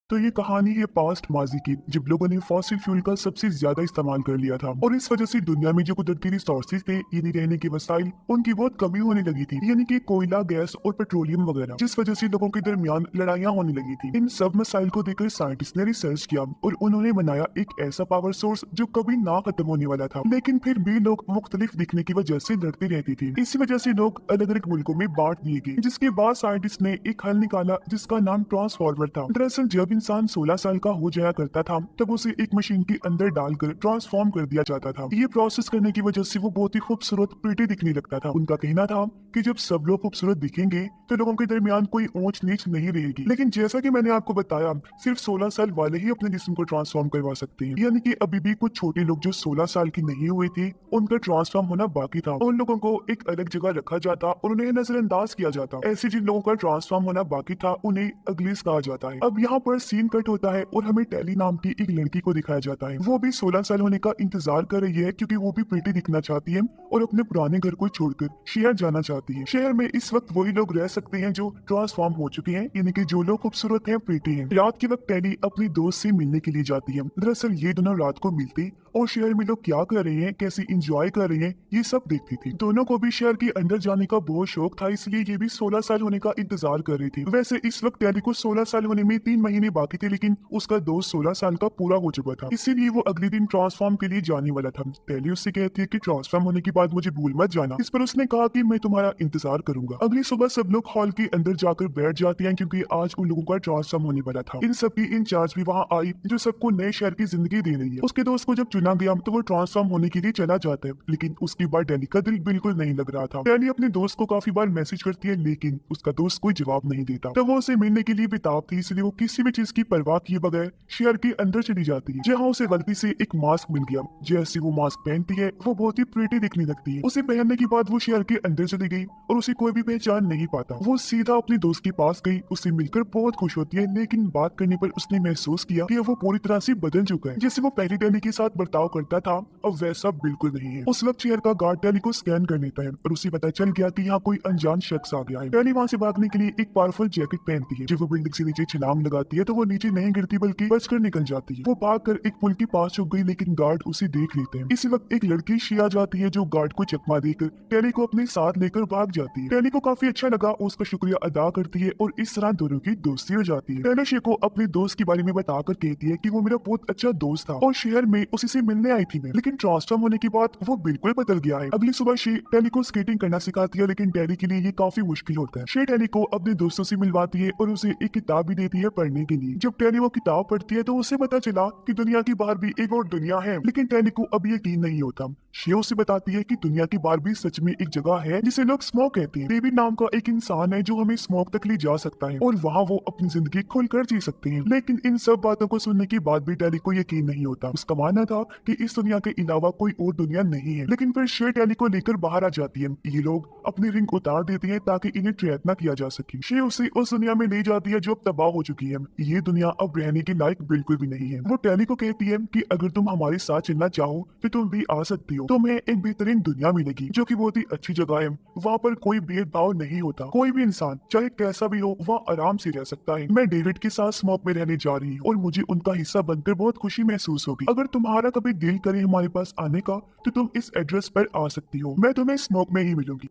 तो ये कहानी है पास्ट माजी की, जब लोगों ने फॉसिल फ्यूल का सबसे ज्यादा इस्तेमाल कर लिया था और इस वजह से दुनिया में जो कुदरती रिसोर्सेज थे यानी रहने के वसाइल उनकी बहुत कमी होने लगी थी, यानी कि कोयला, गैस और पेट्रोलियम वगैरह, जिस वजह से लोगों के दरमियान लड़ाइयाँ होने लगी थी। इन सब मसाइल को देखकर साइंटिस्ट ने रिसर्च किया और उन्होंने बनाया एक ऐसा पावर सोर्स जो कभी ना खत्म होने वाला था, लेकिन फिर भी लोग मुख्तलिफ दिखने की वजह से लड़ते रहते थे। इसी वजह से लोग अलग अलग मुल्कों में बांट दिए गए, जिसके बाद साइंटिस्ट ने एक हल निकाला जिसका नाम ट्रांसफॉर्मर था। दरअसल जब इंसान 16 साल का हो जाया करता था तब उसे एक मशीन के अंदर डालकर ट्रांसफॉर्म कर दिया जाता था। ये प्रोसेस करने की वजह से वो बहुत ही खूबसूरत, प्रिटी दिखने लगता था। उनका कहना था कि जब सब लोग खूबसूरत दिखेंगे तो लोगों के दरमियान कोई ऊंच नीच नहीं रहेगी। लेकिन जैसा कि मैंने आपको बताया, सिर्फ 16 साल वाले ही अपने जिस्म को ट्रांसफॉर्म करवा सकते हैं, यानी कि अभी भी कुछ छोटे लोग जो 16 साल की नहीं हुए थे उनका ट्रांसफॉर्म होना बाकी था। उन लोगों को एक अलग जगह रखा जाता और उन्हें नजरअंदाज किया जाता। ऐसे जिन लोगों का ट्रांसफॉर्म होना बाकी था उन्हें अगलीस कहा जाता है। अब यहाँ पर सीन कट होता है और हमें टेली नाम की एक लड़की को दिखाया जाता है। वो भी 16 साल होने का इंतजार कर रही है क्योंकि वो भी प्रिटी दिखना चाहती है और अपने पुराने घर को छोड़कर शहर जाना चाहती है। शहर में इस वक्त वही लोग रह सकते हैं जो ट्रांसफॉर्म हो चुके हैं, यानी कि जो लोग खूबसूरत हैं, प्रिटी हैं। रात के वक्त टेली अपनी दोस्त से मिलने के लिए जाती है। दरअसल ये दोनों रात को मिलती और शहर में लोग क्या कर रहे हैं, कैसे इंजॉय कर रहे हैं, ये सब देखती थी। दोनों को भी शहर के अंदर जाने का बहुत शौक था, इसलिए ये भी 16 साल होने का इंतजार कर रही थी। वैसे इस वक्त टेली को 16 साल होने में 3 महीने बाकी थे, लेकिन उसका दोस्त 16 साल का पूरा हो चुका था, इसीलिए वो अगले दिन ट्रांसफॉर्म के लिए जाने वाला था। टेली उससे कहती है कि ट्रांसफॉर्म होने के बाद मुझे भूल मत जाना। इस पर उसने कहा कि मैं तुम्हारा इंतजार करूंगा। अगली सुबह सब लोग हॉल के अंदर जाकर बैठ जाते हैं क्योंकि आज उन लोगों का ट्रांसफॉर्म होने वाला था। इन सबकी इंचार्ज भी वहाँ आई जो सबको नए शहर की जिंदगी दे रही है। उसके दोस्त को जब चुना गया तो वो ट्रांसफॉर्म होने के लिए चला जाता है, लेकिन उसकी बात डेली का दिल बिल्कुल नहीं लग रहा था। डेली अपने दोस्त को काफी बार मैसेज करती है, लेकिन उसका दोस्त कोई जवाब नहीं देता। तब वो उसे मिलने के लिए बेताब थी, इसलिए वो किसी भी चीज की परवाह किए बगैर शहर के अंदर चली जाती है, जहाँ उसे गलती से एक मास्क मिल गया। जैसे वो मास्क पहनती है वो बहुत ही प्रिटी दिखने लगती है। उसे पहनने के बाद वो शहर के अंदर चली गई और उसे कोई भी पहचान नहीं पाता। वो सीधा अपने दोस्त के पास गई, उससे मिलकर बहुत खुश होती है, लेकिन बात करने पर उसने महसूस किया कि वो पूरी तरह से बदल चुका है। जैसे वो पहली डेली के साथ बर्ताव करता था अब वैसा बिल्कुल नहीं है। उस वक्त शहर का गार्ड डेली को स्कैन कर लेता है और उसे पता चल गया कि यहाँ कोई अनजान शख्स आ गया है। डेली वहाँ से भागने के लिए एक पावरफुल जैकेट पहनती है। जब वो बिल्डिंग से नीचे छलांग लगाती है तो वो नीचे नहीं गिरती बल्कि बचकर निकल जाती है। वो भागकर एक पुल के पास छुप गई, लेकिन गार्ड उसे देख लेते हैं। इसी वक्त एक लड़की शिया जाती है जो गार्ड को चकमा देकर टेली को अपने साथ लेकर भाग जाती है। टेली को काफी अच्छा लगा, उसका शुक्रिया अदा करती है और इस तरह दोनों की दोस्ती हो जाती है। टेली शे को अपने दोस्त के बारे में बताकर कहती है कि वो मेरा बहुत अच्छा दोस्त था और शहर में उसी से मिलने आई थी मैं, लेकिन ट्रांसफॉर्म होने के बाद वो बिल्कुल बदल गया है। अगली सुबह शे टेली को स्केटिंग करना सिखाती है, लेकिन टेली के लिए ये काफी मुश्किल होता है। शे टेली को अपने दोस्तों से मिलवाती है और उसे एक किताब भी देती है पढ़ने के लिए। जब टेली वो किताब पढ़ती है तो उसे पता चला कि दुनिया के बाहर भी एक और दुनिया है, लेकिन टेली को अब यकीन नहीं होता। शे उसे बताती है कि दुनिया के बाहर भी सच में एक जगह है जिसे लोग स्मोक कहते हैं। डेविड नाम का एक इंसान है जो हमें स्मोक तक ले जा सकता है और वहाँ वो अपनी जिंदगी खुलकर जी सकते हैं। लेकिन इन सब बातों को सुनने के बाद भी टेली को यकीन नहीं होता। उसका मानना था कि इस दुनिया के अलावा कोई और दुनिया नहीं है। लेकिन फिर शे टेली को लेकर बाहर आ जाती है। ये लोग अपनी रिंग उतार देते हैं ताकि इन्हें ट्रैक न किया जा सके। शे उसे उस दुनिया में ले जाती है जो अब तबाह हो चुकी है। ये दुनिया अब रहने के लायक बिल्कुल भी नहीं है। वो टेली को कहती है कि अगर तुम हमारे साथ चलना चाहो तो तुम भी आ सकती हो। तुम्हें एक बेहतरीन दुनिया मिलेगी जो कि बहुत ही अच्छी जगह है। वहाँ पर कोई भेदभाव नहीं होता, कोई भी इंसान चाहे कैसा भी हो वहाँ आराम से रह सकता है। मैं डेविड के साथ स्मोक में रहने जा रही हूँ और मुझे उनका हिस्सा बनकर बहुत खुशी महसूस होगी। अगर तुम्हारा कभी दिल करे हमारे पास आने का तो तुम इस एड्रेस पर आ सकती हो। मैं तुम्हें स्मोक में ही मिलूंगी।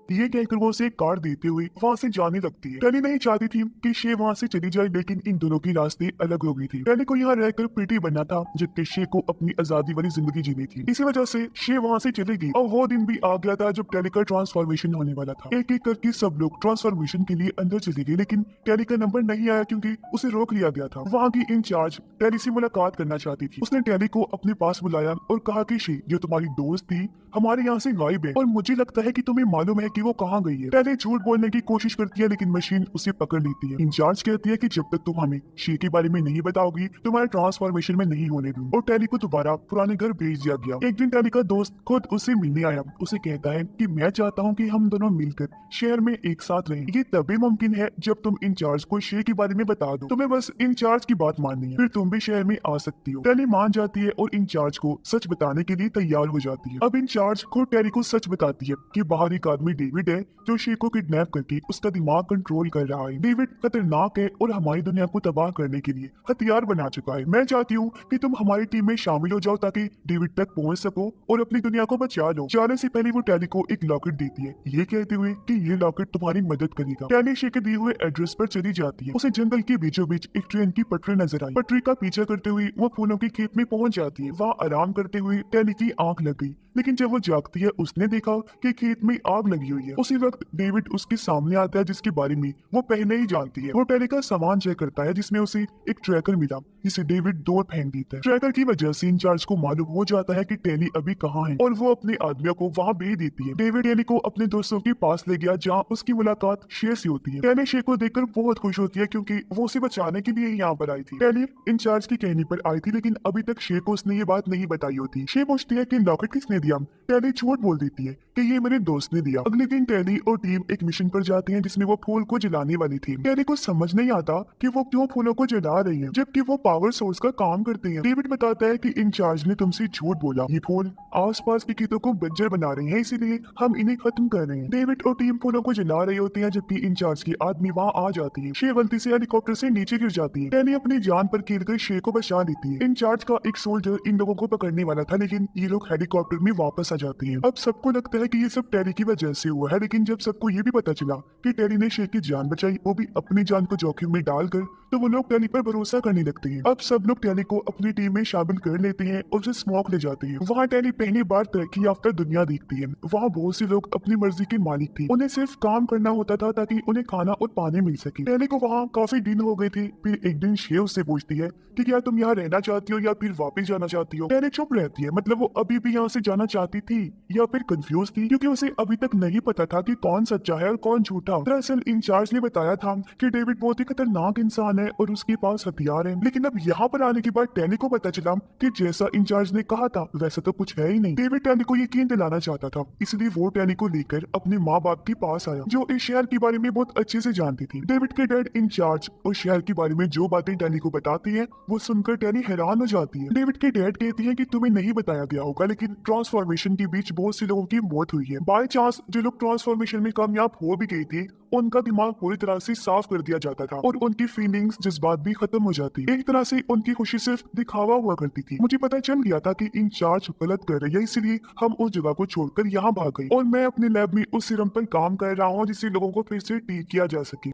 ये कहकर वो उसे एक कार्ड देते हुए वहाँ से जाने लगती है। टेली नहीं चाहती थी कि शे वहाँ से चली जाए, लेकिन इन दोनों की रास्ते अलग हो गई थी। टेली को यहाँ रहकर प्रिटी बनना था जबकि शे को अपनी आजादी वाली जिंदगी जीनी थी। इसी वजह से शे वहाँ से चली गई और वो दिन भी आ गया था जब टेली का ट्रांसफॉर्मेशन होने वाला था। एक एक करके सब लोग ट्रांसफॉर्मेशन के लिए अंदर चले गए, लेकिन टेली का नंबर नहीं आया क्योंकि उसे रोक लिया गया था। वहाँ की इंचार्ज टेली से मुलाकात करना चाहती थी। उसने टेली को अपने पास बुलाया और कहा कि शे जो तुम्हारी दोस्त थी हमारे यहाँ से गायब है और मुझे लगता है कि तुम्हें मालूम है कि वो कहाँ गई है। टेली झूठ बोलने की कोशिश करती है, लेकिन मशीन उसे पकड़ लेती है। इंचार्ज कहती है कि जब तक तुम हमें शे के बारे में नहीं बताओगी तुम्हारे ट्रांसफॉर्मेशन में नहीं होने दूंगी। और टेली को दोबारा पुराने घर भेज दिया गया। एक दिन टेली का दोस्त खुद उसे मिलने आया। उसे कहता है कि मैं चाहता हूँ कि हम दोनों मिलकर शहर में एक साथ रहें। ये तभी मुमकिन है जब तुम इंचार्ज को शे के बारे में बता दो। तुम्हें बस इंचार्ज की बात माननी है, फिर तुम भी शहर में आ सकती हो। टेली मान जाती है और इंचार्ज को सच बताने के लिए तैयार हो जाती है। अब इंचार्ज खुद टेली को सच बताती है कि बाहर एक आदमी डेविड है जो शे को किडनैप करके उसका दिमाग कंट्रोल कर रहा है। डेविड खतरनाक है और हमारी दुनिया को तबाह करने के लिए हथियार बना चुका है। मैं चाहती हूँ कि तुम हमारी टीम में शामिल हो जाओ ताकि डेविड तक पहुंच सको और अपनी दुनिया को बचा लो। जाने से पहले वो टैली को एक लॉकेट देती है, ये कहते हुए कि ये लॉकेट तुम्हारी मदद करेगा। टैली शे के दिए हुए एड्रेस पर चली जाती है। उसे जंगल के बीचों बीच एक ट्रेन की पटरी नजर आई। पटरी का पीछा करते हुए वो फूलों के खेत में पहुंच जाती है। वहाँ आराम करते हुए टैली की आंख लग गई, लेकिन जब वो जागती है उसने देखा कि खेत में आग लगी हुई है। उसी वक्त डेविड उसके सामने आता है जिसके बारे में वो पहले ही जानती है। वो टैली का सामान चेक करता है जिसमें उसे एक ट्रैकर मिला जिसे डेविड दूर फेंक देता है। ट्रैकर की वजह से इंचार्ज को मालूम हो जाता है कि टैली अभी कहाँ है और वो अपने आदमियों को वहाँ भेज देती है। डेविड टैली को अपने दोस्तों के पास ले गया जहाँ उसकी मुलाकात शे से होती है। टैली शे को देखकर बहुत खुश होती है क्योंकि वो उसे बचाने के लिए ही यहाँ पर आई थी। टैली इंचार्ज की कहने पर आई थी लेकिन अभी तक शे को उसने ये बात नहीं बताई होती। शे पूछती है कि लॉकेट किसने दिया। टैली झूठ बोल देती है कि ये मेरे दोस्त ने दिया। अगले दिन टैली और टीम एक मिशन पर जाती है जिसमें वो फूल को जलाने वाली थी। टैली को समझ नहीं आता कि वो क्यों फूलों को जला रही है जबकि वो पावर सोर्स का काम करते हैं। डेविड बताता है कि इंचार्ज ने तुमसे झूठ बोला, ये फूल आसपास के खेतों को बंजर बना रहे हैं इसीलिए हम इन्हें खत्म कर रहे हैं। डेविड और टीम फूलों को जला रहे होते हैं जबकि इंचार्ज की आदमी वहाँ आ जाती है। शे गलती से हेलीकॉप्टर से नीचे गिर जाती है। टैली अपनी जान पर खेलकर शे को बचा लेती है। इंचार्ज का एक सोल्जर इन लोगों को पकड़ने वाला था लेकिन ये लोग हेलीकॉप्टर में वापस आ जाते हैं। अब सबको लगता है कि ये सब टैली की वजह से हुआ है, लेकिन जब सबको ये भी पता चला कि टैली ने शे की जान बचाई, वो भी अपनी जान को जोखिम में डालकर, तो वो लोग टैली पर भरोसा करने लगते हैं। अब सब लोग टैली को अपनी टीम में शामिल कर लेते हैं और उसे स्मोक ले जाते हैं। वहाँ टैली पहली बार तरक्की याफ्ता दुनिया देखती है। वहाँ बहुत से लोग अपनी मर्जी के मालिक थे, उन्हें सिर्फ काम करना होता था ताकि उन्हें खाना और पानी मिल सके। टैली को वहाँ काफी दिन हो गए थे। फिर एक दिन शे उससे पूछती है कि क्या तुम यहाँ रहना चाहती हो या फिर वापस जाना चाहती हो। टैली चुप रहती है, मतलब वो अभी भी यहाँ से जाना चाहती थी या फिर कंफ्यूज थी क्योंकि उसे अभी तक नहीं पता था कि कौन सच्चा है और कौन झूठा। दरअसल इंचार्ज ने बताया था कि डेविड बहुत ही खतरनाक इंसान है और उसके पास हथियार है, लेकिन अब यहाँ पर आने के बाद टैली को पता चला कि जैसा इंचार्ज ने कहा था वैसा तो कुछ है ही नहीं। डेविड टैली को यकीन दिलाना चाहता था, इसलिए वो टैली को लेकर अपने माँ बाप के पास आया जो इस शहर के बारे में बहुत अच्छे से जानती थी। डेविड के डैड इंचार्ज और शहर के बारे में जो बातें टैली को बताती है वो सुनकर टैली हैरान हो जाती है। डेविड के डैड कहती है कि तुम्हें नहीं बताया गया होगा लेकिन ट्रांसफॉर्मेशन के बीच बहुत से लोगों की मौत हुई है। बाय चांस जो लोग ट्रांसफॉर्मेशन में कामयाब हो भी गई थी उनका दिमाग पूरी तरह से साफ कर दिया जाता था और उनकी फीलिंग्स जज्बात भी खत्म हो जाती। एक तरह से उनकी खुशी सिर्फ दिखावा हुआ करती थी। मुझे पता चल गया था कि इंचार्ज गलत कर रही है, इसलिए हम उस जगह को छोड़कर यहाँ भाग गए और मैं अपने लैब में उस सीरम पर काम कर रहा हूँ जिससे लोगों को फिर से ठीक किया जा सके।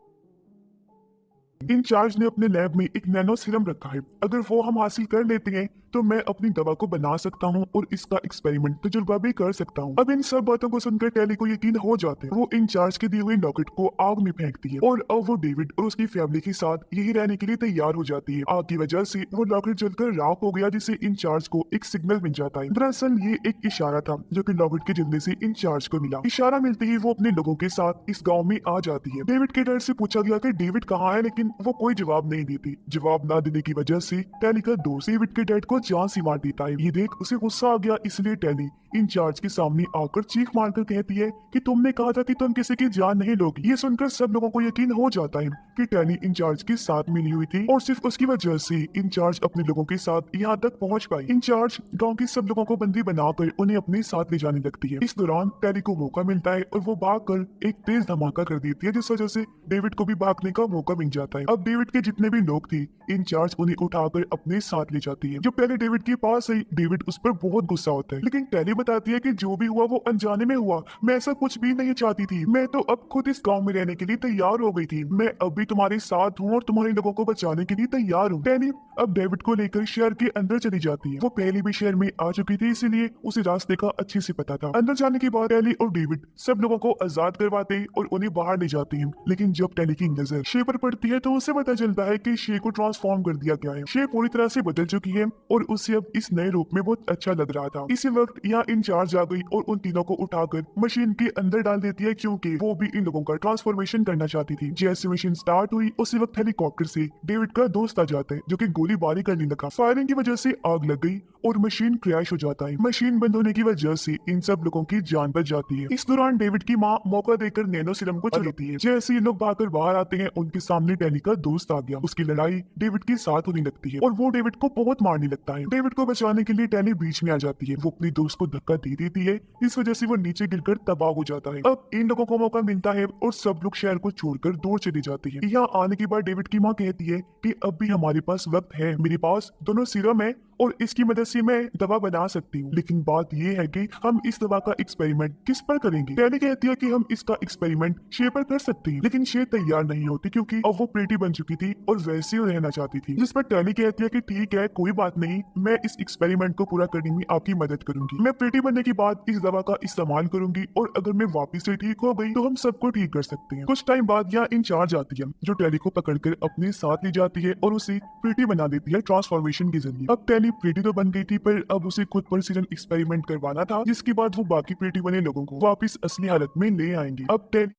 इंचार्ज ने अपने लैब में एक नैनो सीरम रखा है, अगर वो हम हासिल कर लेते हैं तो मैं अपनी दवा को बना सकता हूँ और इसका एक्सपेरिमेंट तजुर्बा भी कर सकता हूँ। अब इन सब बातों को सुनकर टैली को यकीन हो जाता है। वो इंचार्ज के दिए हुए लॉकेट को आग में फेंकती है और अब वो डेविड और उसकी फैमिली के साथ यही रहने के लिए तैयार हो जाती है। आग की वजह से वो लॉकेट जलकर राख हो गया जिससे इंचार्ज को एक सिग्नल मिल जाता है। दरअसल ये एक इशारा था जो कि लॉकेट के जलने से इंचार्ज को मिला। इशारा मिलते ही वो अपने लोगों के साथ इस गाँव में आ जाती है। डेविड के डर से पूछा गया कि डेविड कहाँ है, लेकिन वो कोई जवाब नहीं देती। जवाब न देने की वजह से टैली का दोस्त डेविड के डैड को जान से मार देता है। ये देख उसे गुस्सा आ गया, इसलिए टैली इंचार्ज के सामने आकर चीख मारकर कहती है कि तुमने कहा था कि तुम किसी की जान नहीं लोगी। ये सुनकर सब लोगों को यकीन हो जाता है कि टैली इंचार्ज के साथ मिली हुई थी और सिर्फ उसकी वजह से इंचार्ज अपने लोगों के साथ यहाँ तक पहुँच पाई। इंचार्ज गाँव के सब लोगों को बंदी बनाकर उन्हें अपने साथ ले जाने लगती है। इस दौरान टैली को मौका मिलता है और वो भागकर एक तेज धमाका कर देती है जिस वजह से डेविड को भी भागने का मौका मिल जाता है। अब डेविड के जितने भी लोग थे इंचार्ज उन्हें उठाकर अपने साथ ले जाती है। जब टैली डेविड के पास आई डेविड उस पर बहुत गुस्सा होता है, लेकिन टैली बताती है कि जो भी हुआ वो अनजाने में हुआ, मैं ऐसा कुछ भी नहीं चाहती थी, मैं तो अब खुद इस गांव में रहने के लिए तैयार हो गई थी, मैं अब भी तुम्हारे साथ हूँ और तुम्हारे लोगों को बचाने के लिए तैयार हूँ। टैली अब डेविड को लेकर शहर के अंदर चली जाती है। वो पहले भी शहर में आ चुकी थी इसीलिए उसे रास्ते का अच्छे से पता था। अंदर जाने के बाद टैली और डेविड सब लोगों को आजाद करवाते और उन्हें बाहर ले जाते हैं, लेकिन जब टैली की नजर शे पर पड़ती है तो उसे पता चलता है कि शे को ट्रांसफॉर्म कर दिया गया है। शे पूरी तरह से बदल चुकी है और उसे अब इस नए रूप में बहुत अच्छा लग रहा था। इसी वक्त यहाँ इंचार्ज आ गई और उन तीनों को उठाकर मशीन के अंदर डाल देती है क्योंकि वो भी इन लोगों का ट्रांसफॉर्मेशन करना चाहती थी। जैसे मशीन स्टार्ट हुई उसी वक्त हेलीकॉप्टर से डेविड का दोस्त आ जाता है जो कि गोलीबारी करने लगा। फायरिंग की वजह से आग लग गई और मशीन क्रैश हो जाता है। मशीन बंद होने की वजह से इन सब लोगों की जान बच जाती है। इस दौरान डेविड की माँ मौका देकर नैनो सीरम को चलाती है। जैसे ये लोग भागकर बाहर आते हैं, उनके सामने टेली का दोस्त आ गया। उसकी लड़ाई डेविड के साथ होने लगती है और वो डेविड को बहुत मारने लगता है। डेविड को बचाने के लिए टेली बीच में आ जाती है। वो अपनी दोस्त को धक्का दे देती है, इस वजह से वो नीचे गिरकर तबाह हो जाता है। अब इन लोगों को मौका मिलता है और सब लोग शहर को छोड़कर दूर चली जाती है। यहाँ आने के बाद डेविड की माँ कहती है कि अब भी हमारे पास वक्त है, मेरे पास दोनों सीरम है और इसकी मदद से मैं दवा बना सकती हूँ। लेकिन बात ये है कि हम इस दवा का एक्सपेरिमेंट किस पर करेंगे। टेली कहती है कि हम इसका एक्सपेरिमेंट शे पर कर सकते हैं, लेकिन शे तैयार नहीं होती क्योंकि अब वो प्रीटी बन चुकी थी और वैसे ही रहना चाहती थी। जिस पर टेली कहती है कि ठीक है, कोई बात नहीं, मैं इस एक्सपेरिमेंट को पूरा करने में आपकी मदद करूंगी। मैं प्रीटी बनने के बाद इस दवा का इस्तेमाल करूंगी और अगर मैं वापिस से ठीक हो गई तो हम सबको ठीक कर सकते हैं। कुछ टाइम बाद यहाँ इंचार्ज आती है जो टेली को पकड़कर अपने साथ ले जाती है और उसे प्रीटी बना देती है ट्रांसफॉर्मेशन के जरिए। अब टेली प्रीटी तो बन गई थी, पर अब उसे खुद पर सीरम एक्सपेरिमेंट करवाना था, जिसके बाद वो बाकी प्रीटी बने लोगों को वापिस असली हालत में ले आएंगे। अब टेली